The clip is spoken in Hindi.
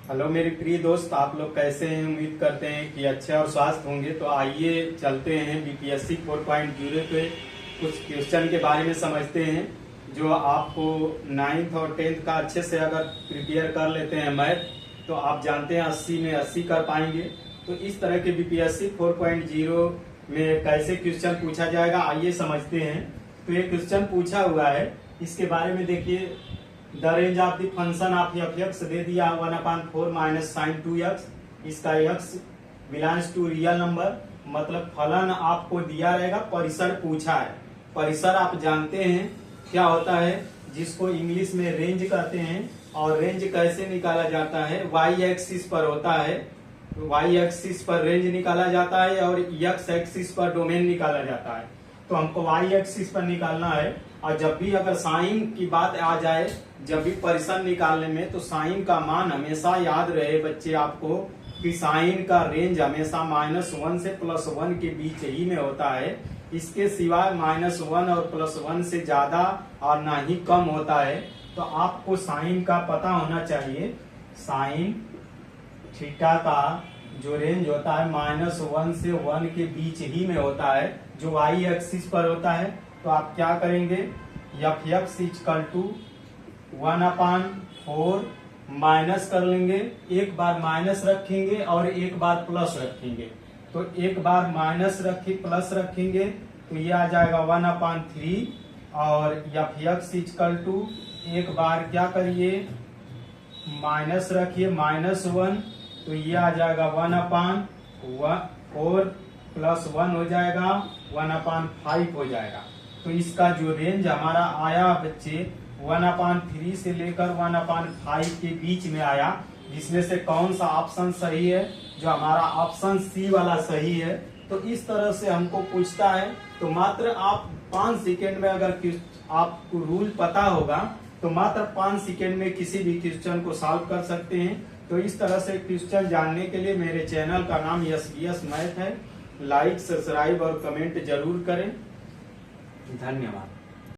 हेलो मेरे प्रिय दोस्त, आप लोग कैसे हैं? उम्मीद करते हैं कि अच्छे और स्वस्थ होंगे। तो आइए चलते हैं बीपीएससी 4.0 पे कुछ क्वेश्चन के बारे में समझते हैं जो आपको 9th और 10th का अच्छे से अगर प्रिपेयर कर लेते हैं मैथ, तो आप जानते हैं 80 में 80 कर पाएंगे। तो इस तरह के बीपीएससी 4.0 में कैसे क्वेश्चन पूछा जाएगा, आइए समझते हैं। तो ये क्वेश्चन पूछा हुआ है, इसके बारे में देखिए। The range of the function of f x दे दिया 1/4 माइनस साइन 2x। इसका x belongs to real number, मतलब फलन आपको दिया रहेगा, परिसर पूछा है। परिसर आप जानते हैं क्या होता है, जिसको इंग्लिश में रेंज कहते हैं। और रेंज कैसे निकाला जाता है, y एक्सिस पर होता है। y एक्सिस पर रेंज निकाला जाता है और x एक्सिस पर डोमेन निकाला जाता है। तो हमको y एक्सिस पर निकालना है। और जब भी अगर साइन की बात आ जाए, जब भी परिसर निकालने में, तो साइन का मान हमेशा याद रहे बच्चे आपको कि साइन का रेंज हमेशा -1 से +1 के बीच ही में होता है। इसके सिवाय -1 और +1 से ज्यादा और ना ही कम होता है। तो आपको साइन का पता होना चाहिए। साइन थीटा का जो रेंज होता है -1 से 1 के बीच ही में होता है, जो y एक्सिस पर होता है। तो आप क्या करेंगे, F X equal to 1/4 minus कर लेंगे। एक बार माइनस रखेंगे और एक बार प्लस रखेंगे। तो एक बार माइनस रखे प्लस रखेंगे तो ये आ जाएगा 1/3। और एफ एक्स इक्वल टू एक बार क्या करिए, माइनस रखिए -1, तो ये आ जाएगा 1/4 प्लस 1 हो जाएगा 1/5 हो जाएगा। तो इसका जो रेंज हमारा आया बच्चे 1/3 से लेकर 1/5 के बीच में आया। जिसमें से कौन सा ऑप्शन सही है, जो हमारा ऑप्शन सी वाला सही है। तो इस तरह से हमको पूछता है। तो मात्र आप 5 सेकेंड में, अगर आपको रूल पता होगा तो मात्र 5 सेकेंड में किसी भी क्वेश्चन को सॉल्व कर सकते हैं। तो इस तरह से क्वेश्चन जानने के लिए मेरे चैनल का नाम SBS मैथ है। लाइक, सब्सक्राइब और कमेंट जरूर करें। धन्यवाद।